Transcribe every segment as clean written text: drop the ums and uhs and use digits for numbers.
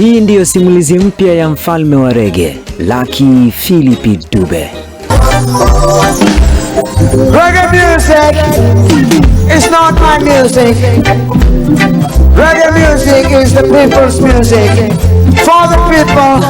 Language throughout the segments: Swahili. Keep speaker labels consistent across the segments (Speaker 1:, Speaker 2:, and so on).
Speaker 1: Hii ndiyo simulizi mpya ya mfalme wa reggae, Lucky Philip Dube.
Speaker 2: Reggae music is not my music. Reggae music is the people's music. For the people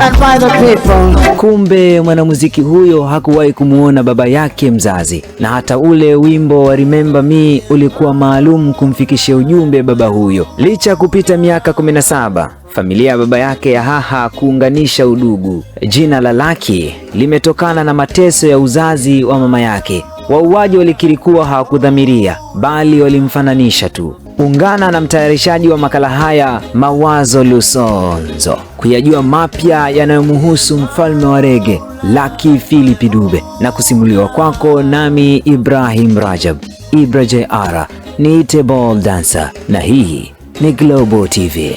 Speaker 2: and by the people.
Speaker 1: Kumbe mwanamuziki huyo hakuwahi kumuona baba yake mzazi, na hata ule wimbo wa Remember Me ulikuwa maalum kumfikishia ujumbe baba huyo. Licha kupita miaka 17, familia ya baba yake ya haha kuunganisha udugu. Jina la Lucky limetokana na mateso ya uzazi wa mama yake. Wauaji walikiri kuwa hawakudhamiria, bali walimfananisha tu. Ungana na mtayarishaji wa makala haya Mawazo Lusonzo kuyajua mapya yanayomhusu mfalme wa reggae Lucky Philip Dube, na kusimuliwa kwako nami Ibrahim Rajab, Ibra JR, niite ball dancer, na hii ni Global TV.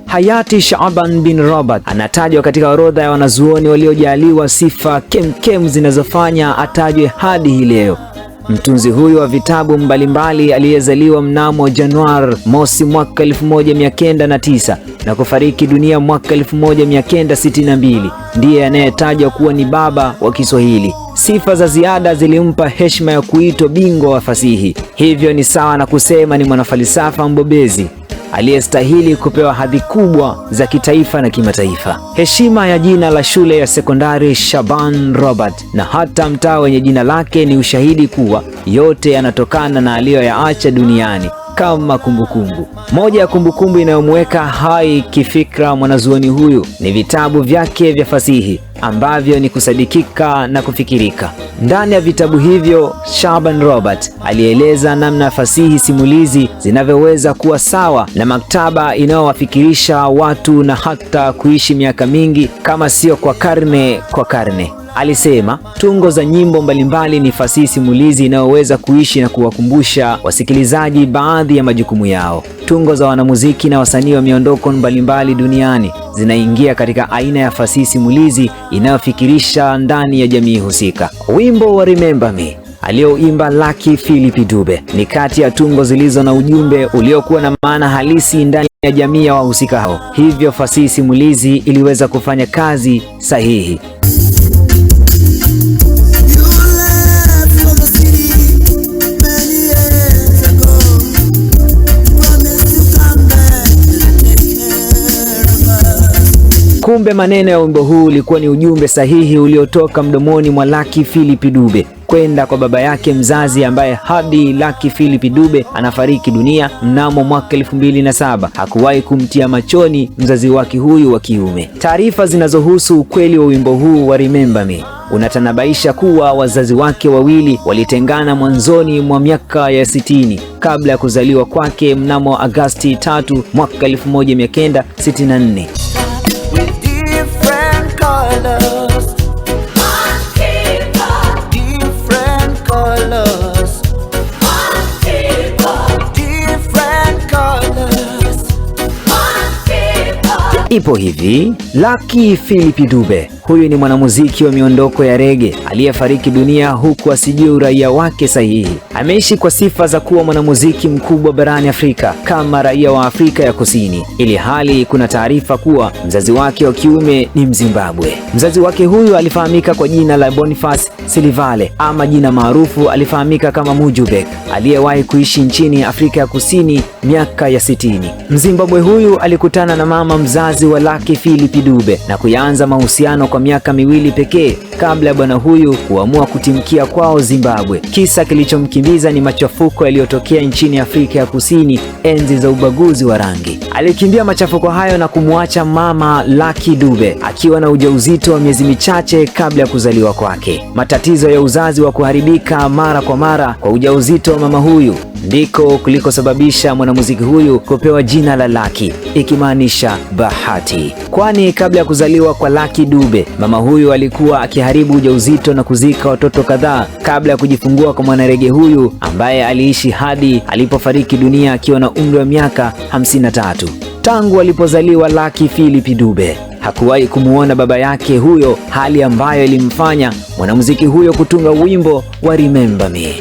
Speaker 1: Hayati Shaaban bin Robert anatajwa katika orodha ya wanazuoni waliojaliwa sifa kemkem zinazofanya atajwe hadi hii leo. Mtunzi huyu wa vitabu mbalimbali aliyezaliwa mnamo Januari mosi mwaka 1909 na kufariki dunia mwaka 1962 ndiye anayetajwa kuwa ni baba wa Kiswahili. Sifa za ziada zilimpa heshima ya kuitwa bingwa wa fasihi. Hivyo ni sawa na kusema ni mwanafalsafa mbobezi aliyestahili kupewa hadhi kubwa za kitaifa na kimataifa. Heshima ya jina la shule ya sekondari Shaban Robert na hata mtaa wenye jina lake ni ushahidi kuwa yote yanatokana na aliyoyaacha duniani kama kumbukumbu. Moja ya kumbukumbu inayomweka hai kifikra mwanazuoni huyu ni vitabu vyake vya fasihi ambavyo ni kusadikika na kufikirika. Ndani ya vitabu hivyo, Shaban Robert alieleza namna fasihi simulizi zinavyoweza kuwa sawa na maktaba inayowafikirisha watu na hata kuishi miaka mingi kama sio kwa karne kwa karne. Alisema tungo za nyimbo mbalimbali ni fasihi simulizi inayoweza kuishi na kuwakumbusha wasikilizaji baadhi ya majukumu yao. Tungo za wanamuziki na wasanii wa miondoko mbalimbali duniani zinaingia katika aina ya fasihi simulizi inayofikirisha ndani ya jamii husika. Wimbo wa Remember Me alioimba Lucky Philip Dube ni kati ya tungo zilizo na ujumbe uliokuwa na maana halisi ndani ya jamii ya wahusika hao. Hivyo fasihi simulizi iliweza kufanya kazi sahihi. Kumbe maneno ya wimbo huu ulikuwa ni ujumbe sahihi uliotoka mdomoni mwa Lucky Philip Dube kwenda kwa baba yake mzazi, ambaye hadi Lucky Philip Dube anafariki dunia mnamo mwaka 2007 hakuwahi kumtia machoni mzazi wake huyu wa kiume. Taarifa zinazohusu ukweli wa wimbo huu wa Remember Me unatanabaisha kuwa wazazi wake wawili walitengana mwanzoni mwa miaka ya 60 kabla ya kuzaliwa kwake mnamo Agosti 3 mwaka 1964. Ipo hivi, Lucky Philip Dube huyu ni mwanamuziki wa miondoko ya reggae aliyefariki dunia huku asijue uraia wake sahihi. Ameishi kwa sifa za kuwa mwanamuziki mkubwa barani Afrika kama raia wa Afrika ya Kusini, ili hali kuna taarifa kuwa mzazi wake wa kiume ni Mzimbabwe. Mzazi wake huyu alifahamika kwa jina la Boniface Silivale ama jina maarufu alifahamika kama Mujubek, aliyewahi kuishi nchini Afrika ya Kusini miaka ya 60. Mzimbabwe huyu alikutana na mama mzazi wa Lucky Philip Dube na kuanza mahusiano kwa miaka miwili pekee kabla ya bwana huyu kuamua kutimkia kwao Zimbabwe. Kisa kilichomkimbiza ni machafuko yaliyotokea nchini Afrika ya Kusini enzi za ubaguzi wa rangi. Alikimbia machafuko hayo na kumwacha mama Lucky Dube akiwa na ujauzito wa miezi michache kabla ya kuzaliwa kwake. Matatizo ya uzazi wa kuharibika mara kwa mara kwa ujauzito wa mama huyu ndiko kulikosababisha mwanamuziki huyu kupewa jina la Lucky, ikimaanisha bahati. Kwani kabla ya kuzaliwa kwa Lucky Dube, mama huyu alikuwa akiharibu ujauzito na kuzika watoto kadhaa kabla ya kujifungua kwa mwanarege huyu ambaye aliishi hadi alipofariki dunia akiwa na umri wa miaka 53. Tangu alipozaliwa Lucky Philip Dube, Hakuwahi kumuona baba yake huyo, hali ambayo ilimfanya mwanamuziki huyo kutunga wimbo wa Remember Me.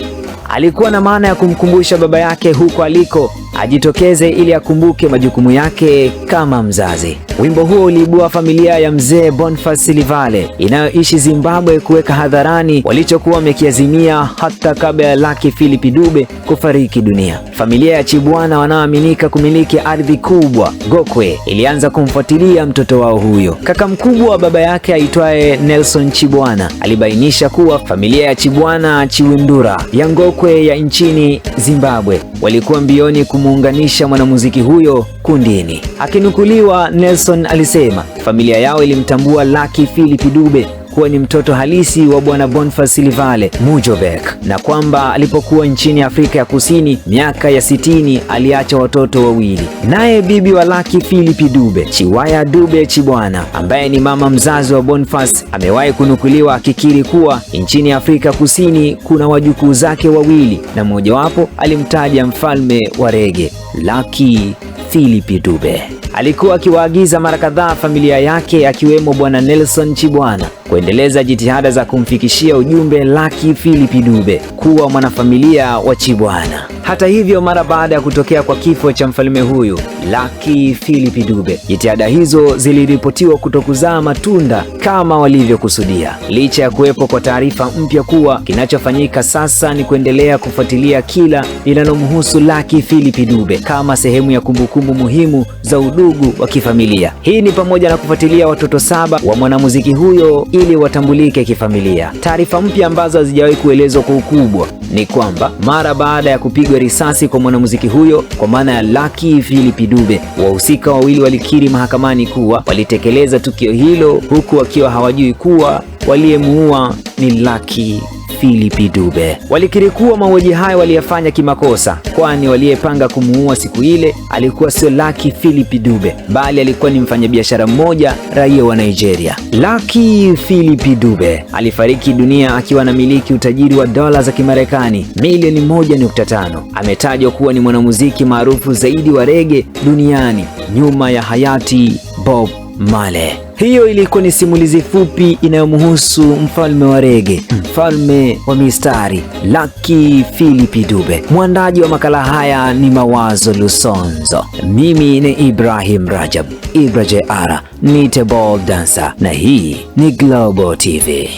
Speaker 1: Alikuwa na maana ya kumkumbusha baba yake huko aliko ajitokeze ili akumbuke majukumu yake kama mzazi. Wimbo huo uliibua familia ya mzee Boniface Silivale inayoishi Zimbabwe kuweka hadharani walichokuwa wamekiazimia hata kabla ya Lucky Philip Dube kufariki dunia. Familia ya Chibwana wanaoaminika kumiliki ardhi kubwa Gokwe ilianza kumfuatilia mtoto wao huyo. Kaka mkubwa wa baba yake aitwaye Nelson Chibwana alibainisha kuwa familia ya Chibwana Chiwindura ya Gokwe ya nchini Zimbabwe walikuwa mbioni kumuunganisha mwanamuziki huyo kundini. Akinukuliwa, Nelson alisema familia yao ilimtambua Lucky Philip Dube kuwa ni mtoto halisi wa bwana Boniface Silivale Mujobek, na kwamba alipokuwa nchini Afrika ya Kusini miaka ya 60 aliacha watoto wawili. Naye bibi wa Lucky Philip Dube, Chiwaya Dube Chibwana, ambaye ni mama mzazi wa Boniface, amewahi kunukuliwa akikiri kuwa nchini Afrika Kusini kuna wajukuu zake wawili, na mmojawapo alimtaja mfalme wa rege Lucky Philip Dube. Alikuwa akiwaagiza mara kadhaa familia yake akiwemo bwana Nelson Chibwana kuendeleza jitihada za kumfikishia ujumbe Lucky Philip Dube kuwa mwanafamilia wa Chibwana. Hata hivyo, mara baada ya kutokea kwa kifo cha mfalme huyu Lucky Philip Dube, jitihada hizo ziliripotiwa kutokuzaa matunda kama walivyokusudia. Licha ya kuwepo kwa taarifa mpya kuwa kinachofanyika sasa ni kuendelea kufuatilia kila linalomhusu Lucky Philip Dube kama sehemu ya kumbukumbu muhimu za udugu wa kifamilia. Hii ni pamoja na kufuatilia watoto 7 wa mwanamuziki huyo ili watambulike kifamilia. Taarifa mpya ambazo hazijawahi kuelezwa kwa ukubwa ni kwamba mara baada ya kupigwa risasi kwa mwanamuziki huyo kwa maana ya Lucky Philip Dube, wahusika wawili walikiri mahakamani kuwa walitekeleza tukio hilo huku wakiwa hawajui kuwa waliyemuua ni Lucky Philip Dube. Walikiri kuwa mauaji hayo waliyafanya kimakosa, kwani waliyepanga kumuua siku ile alikuwa sio Lucky Philip Dube, bali alikuwa ni mfanyabiashara mmoja raia wa Nigeria. Lucky Philip Dube alifariki dunia akiwa na miliki utajiri wa dola za Kimarekani milioni 1.5. Ametajwa kuwa ni mwanamuziki maarufu zaidi wa rege duniani nyuma ya hayati Bob Marley. Hiyo ilikuwa ni simulizi fupi inayomhusu mfalme wa rege, mfalme wa mistari, Lucky Philip Dube. Mwandaji wa makala haya ni Mawazo Lusonzo. Mimi ni Ibrahim Rajab, Ibra JR, Nite Ball Dancer, na hii ni Global TV.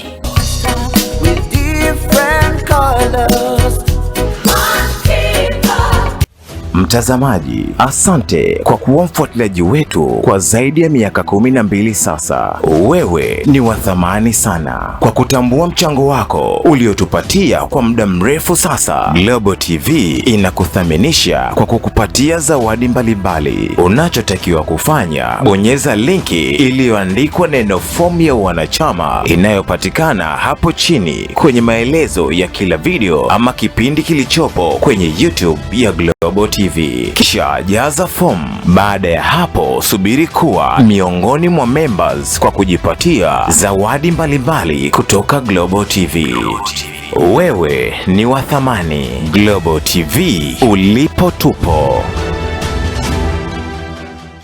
Speaker 3: Mtazamaji, asante kwa kuwa mfuatiliaji wetu kwa zaidi ya miaka 12 sasa. Wewe ni wa thamani sana. Kwa kutambua mchango wako uliotupatia kwa muda mrefu sasa, Global TV inakuthaminisha kwa kukupatia zawadi mbalimbali. Unachotakiwa kufanya, bonyeza linki iliyoandikwa neno fomu ya wanachama inayopatikana hapo chini kwenye maelezo ya kila video ama kipindi kilichopo kwenye YouTube ya Global TV. Kisha jaza fomu. Baada ya hapo, subiri kuwa miongoni mwa members kwa kujipatia zawadi mbalimbali kutoka Global TV. Wewe ni wa thamani. Global TV, ulipo tupo.